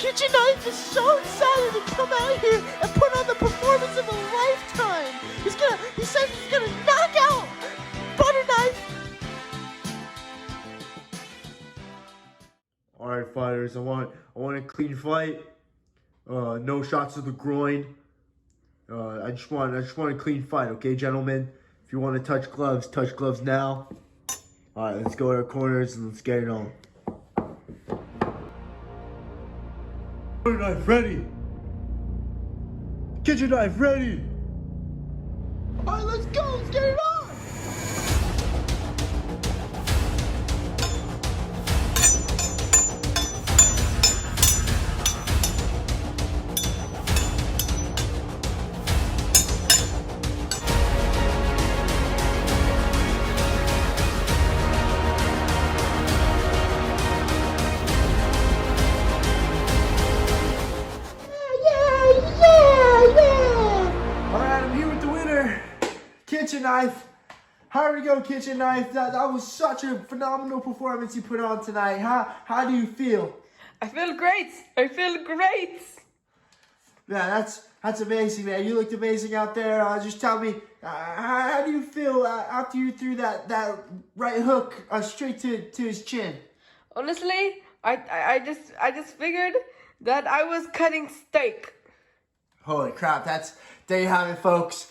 Kitchen Knife is so excited to come out here and put on the performance of a lifetime. He says he's gonna knock out Butter Knife. All right, fighters. I want a clean fight. No shots to the groin. I just want a clean fight, okay, gentlemen? If you want to touch gloves now. All right, let's go to our corners and let's get it on. Butter knife ready. Kitchen knife ready. All right, let's go. Let's get it on. Kitchen Knife. How do we go, Kitchen Knife? That was such a phenomenal performance you put on tonight. How do you feel? I feel great. Yeah, that's amazing, man. You looked amazing out there. Just tell me, how do you feel after you threw that right hook straight to his chin? Honestly, I just figured that I was cutting steak. Holy crap! There you have it, folks.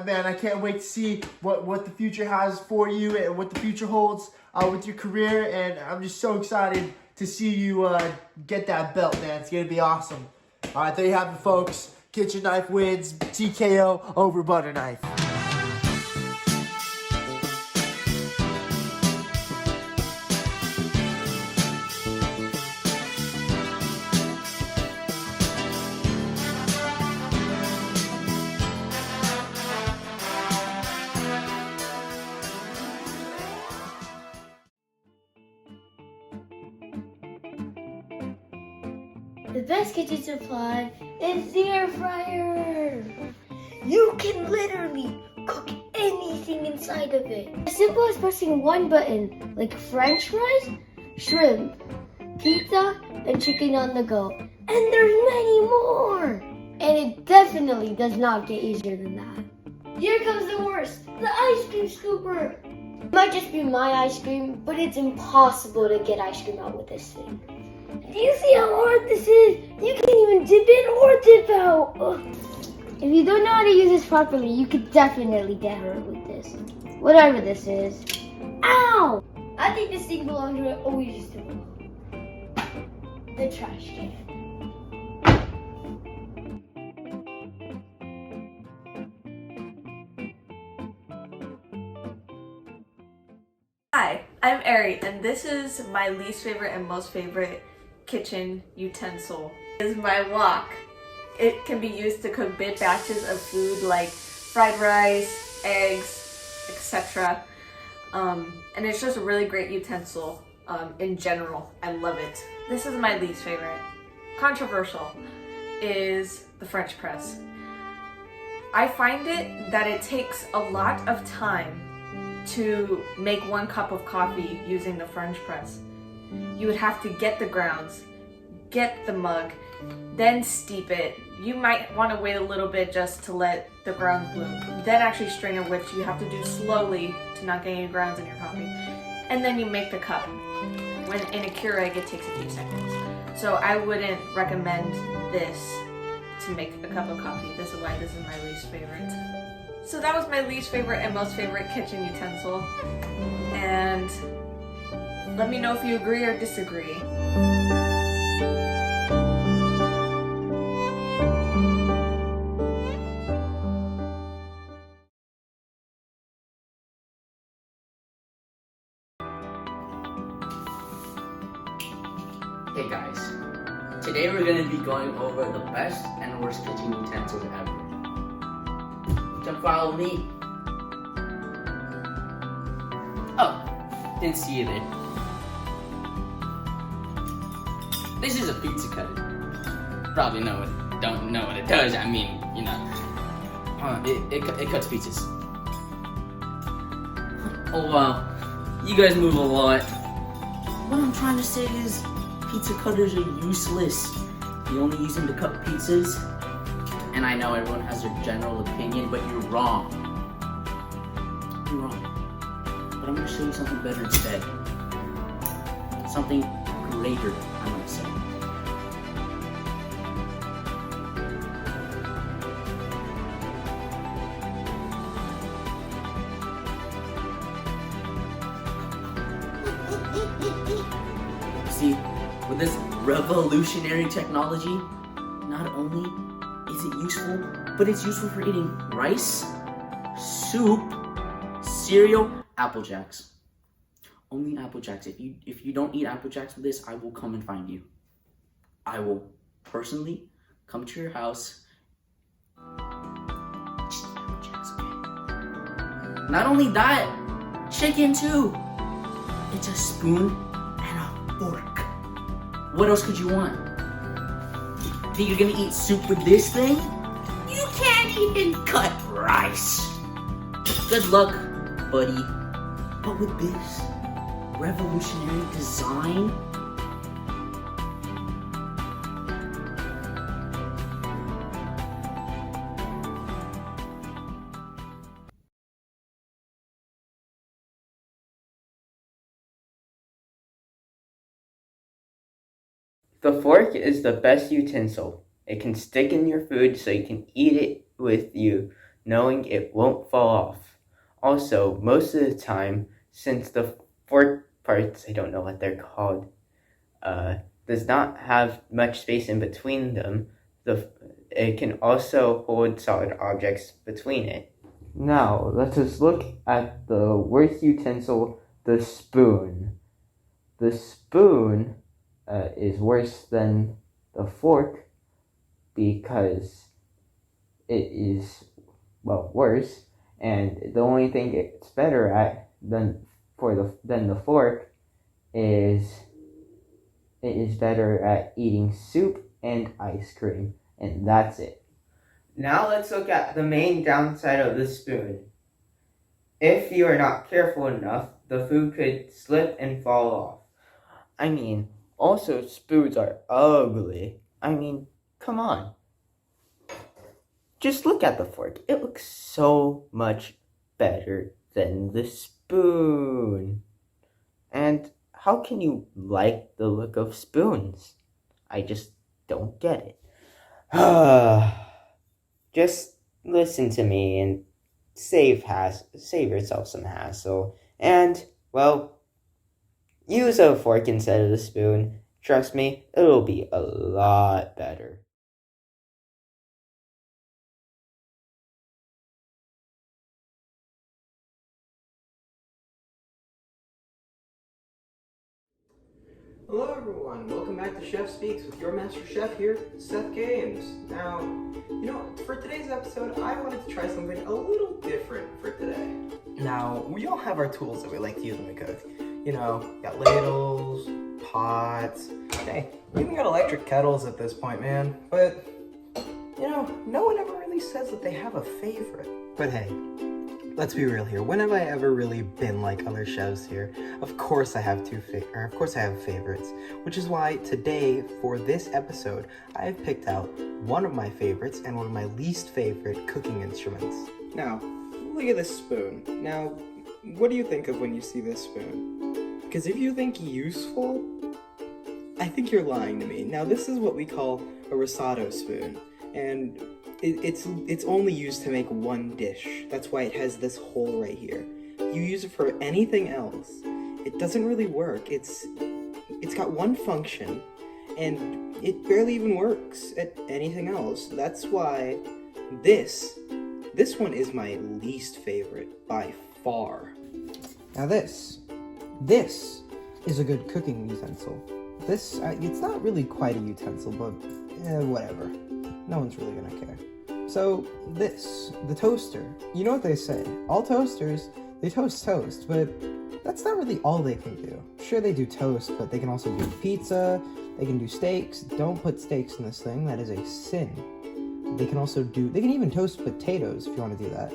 Man, I can't wait to see what the future has for you and what the future holds with your career. And I'm just so excited to see you get that belt, man. It's going to be awesome. All right, there you have it, folks. Kitchen Knife wins TKO over Butter Knife. The best kitchen supply is the air fryer. You can literally cook anything inside of it. As simple as pressing one button, like French fries, shrimp, pizza, and chicken on the go. And there's many more. And it definitely does not get easier than that. Here comes the worst, the ice cream scooper. It might just be my ice cream, but it's impossible to get ice cream out with this thing. Do you see how hard this is? You can't even dip in or dip out. Ugh. If you don't know how to use this properly, you could definitely get hurt with this. Whatever this is. Ow! I think this thing belongs where it always used to belong. The trash can. Hi, I'm Eri, and this is my least favorite and most favorite kitchen utensil. Is my wok. It can be used to cook big batches of food like fried rice, eggs, etc. And it's just a really great utensil in general. I love it. This is my least favorite. Controversial is the French press. I find it that it takes a lot of time to make 1 cup of coffee using the French press. You would have to get the grounds, get the mug, then steep it. You might want to wait a little bit just to let the grounds bloom. Then actually strain it, which you have to do slowly to not get any grounds in your coffee. And then you make the cup. When in a Keurig, it takes a few seconds. So I wouldn't recommend this to make a cup of coffee. This is why this is my least favorite. So that was my least favorite and most favorite kitchen utensil. And let me know if you agree or disagree. Hey guys, today we're going to be going over the best and worst kitchen utensils ever. Come follow me. Oh, didn't see you there. This is a pizza cutter. Probably don't know what it does. I mean, you know, it cuts pizzas. Oh wow, you guys move a lot. What I'm trying to say is, pizza cutters are useless. You only use them to cut pizzas? And I know everyone has their general opinion, but you're wrong. You're wrong. But I'm gonna show you something better instead. Something greater, I'm gonna say. See, with this revolutionary technology, not only is it useful, but it's useful for eating rice, soup, cereal, Apple Jacks. Only Apple Jacks. If you don't eat Apple Jacks with this, I will come and find you. I will personally come to your house. Just eat Apple Jacks, okay? Not only that, chicken too. It's a spoon and a fork. What else could you want? Think you're gonna eat soup with this thing? You can't even cut rice. Good luck, buddy. But with this revolutionary design, the fork is the best utensil. It can stick in your food so you can eat it with you, knowing it won't fall off. Also, most of the time, since the fork parts, I don't know what they're called, does not have much space in between them, it can also hold solid objects between it. Now, let us look at the worst utensil, the spoon. The spoon is worse than the fork because it is, well, worse, and the only thing it's better at than the fork is it is better at eating soup and ice cream, and that's it. Now let's look at the main downside of the spoon. If you are not careful enough, the food could slip and fall off. I mean, also spoons are ugly. I mean, come on. Just look at the fork. It looks so much better than the spoon. And how can you like the look of spoons? I just don't get it. Just listen to me and save yourself some hassle. And, well, use a fork instead of the spoon. Trust me, it'll be a lot better. Hello everyone, welcome back to Chef Speaks with your master chef here, Seth Games. Now, for today's episode, I wanted to try something a little different for today. Now, we all have our tools that we like to use when we cook. Got ladles, pots, hey, we even got electric kettles at this point, man. But, no one ever really says that they have a favorite. But hey, let's be real here. When have I ever really been like other chefs here? Of course I have favorites, which is why today, for this episode, I have picked out one of my favorites and one of my least favorite cooking instruments. Now, look at this spoon. Now, what do you think of when you see this spoon? Because if you think useful, I think you're lying to me. Now, this is what we call a risotto spoon, and it's only used to make one dish. That's why it has this hole right here. You use it for anything else, it doesn't really work. It's got one function, and it barely even works at anything else. That's why this one is my least favorite by far. Now this is a good cooking utensil. It's not really quite a utensil, but whatever. No one's really gonna care. So the toaster, you know what they say, all toasters, they toast, but that's not really all they can do. Sure, they do toast, but they can also do pizza, they can do steaks. Don't put steaks in this thing, that is a sin. They can even toast potatoes if you want to do that.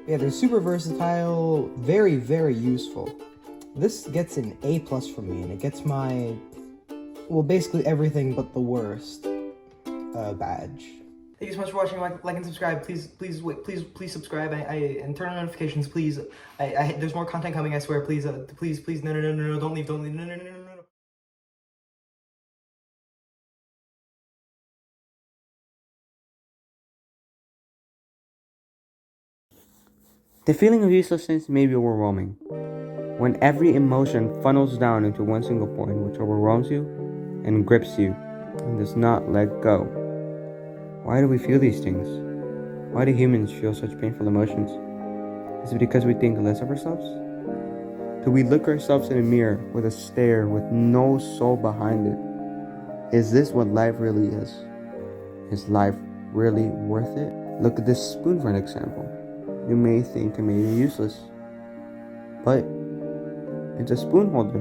Yeah, they're super versatile, very, very useful. This gets an A+ from me, and it gets basically everything but the worst. badge. Thank you so much for watching. Like and subscribe. Please subscribe. And turn on notifications, please. There's more content coming. I swear. Please, please. No. Don't leave. No. The feeling of uselessness may be overwhelming. When every emotion funnels down into one single point which overwhelms you and grips you and does not let go. Why do we feel these things? Why do humans feel such painful emotions? Is it because we think less of ourselves? Do we look ourselves in a mirror with a stare with no soul behind it? Is this what life really is? Is life really worth it? Look at this spoon for an example. You may think it may be useless, but it's a spoon holder.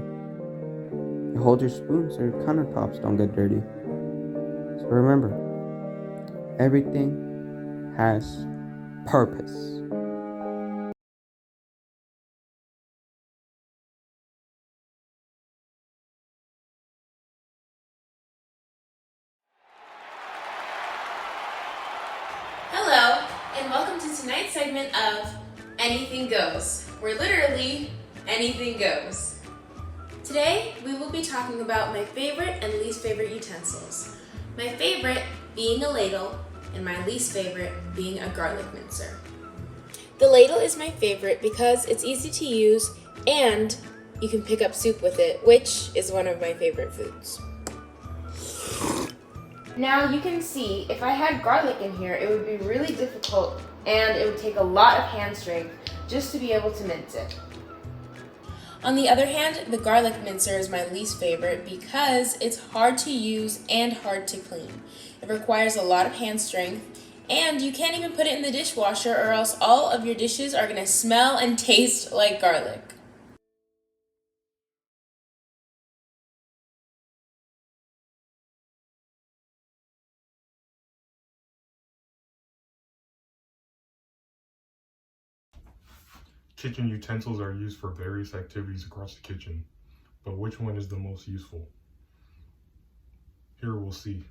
You hold your spoon so your countertops don't get dirty. So remember, everything has purpose. Hello, and welcome to tonight's segment of Anything Goes, where literally anything goes. Today, we will be talking about my favorite and least favorite utensils. My favorite being a ladle, and my least favorite being a garlic mincer. The ladle is my favorite because it's easy to use and you can pick up soup with it, which is one of my favorite foods. Now you can see, if I had garlic in here, it would be really difficult and it would take a lot of hand strength just to be able to mince it. On the other hand, the garlic mincer is my least favorite because it's hard to use and hard to clean. It requires a lot of hand strength and you can't even put it in the dishwasher or else all of your dishes are going to smell and taste like garlic. Kitchen utensils are used for various activities across the kitchen, but which one is the most useful? Here we'll see.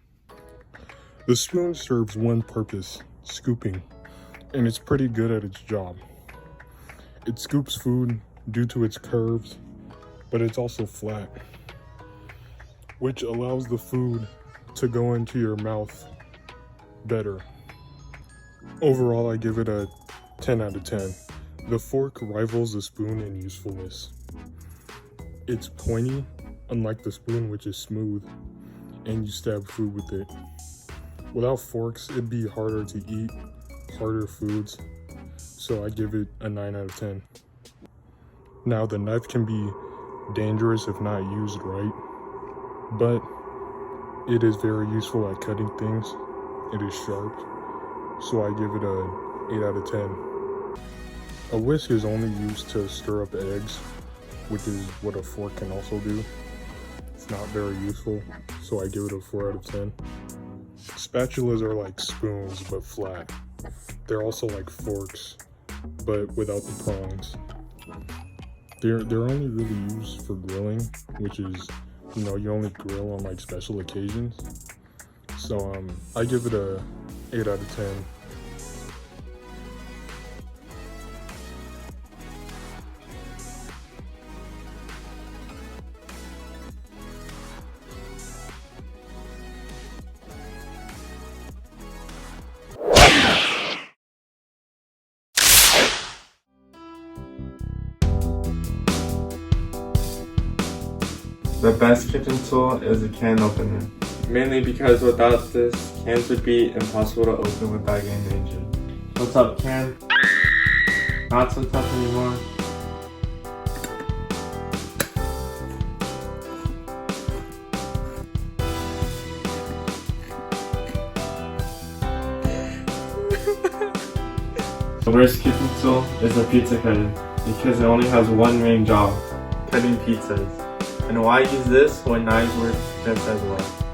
The spoon serves one purpose, scooping, and it's pretty good at its job. It scoops food due to its curves, but it's also flat, which allows the food to go into your mouth better. Overall, I give it a 10 out of 10. The fork rivals the spoon in usefulness. It's pointy, unlike the spoon, which is smooth, and you stab food with it. Without forks, it'd be harder to eat, harder foods, so I give it a 9 out of 10. Now, the knife can be dangerous if not used right, but it is very useful at cutting things. It is sharp, so I give it a 8 out of 10. A whisk is only used to stir up eggs, which is what a fork can also do. It's not very useful, so I give it a 4 out of 10. Spatulas are like spoons, but flat. They're also like forks, but without the prongs. They're only really used for grilling, which is, you only grill on like special occasions. So I give it a 8 out of 10. The best kitchen tool is a can opener. Mainly because without this, cans would be impossible to open without getting injured. What's up, can? Not so tough anymore. The worst kitchen tool is a pizza cutter because it only has one main job, cutting pizzas. And why use this when knives work just as well?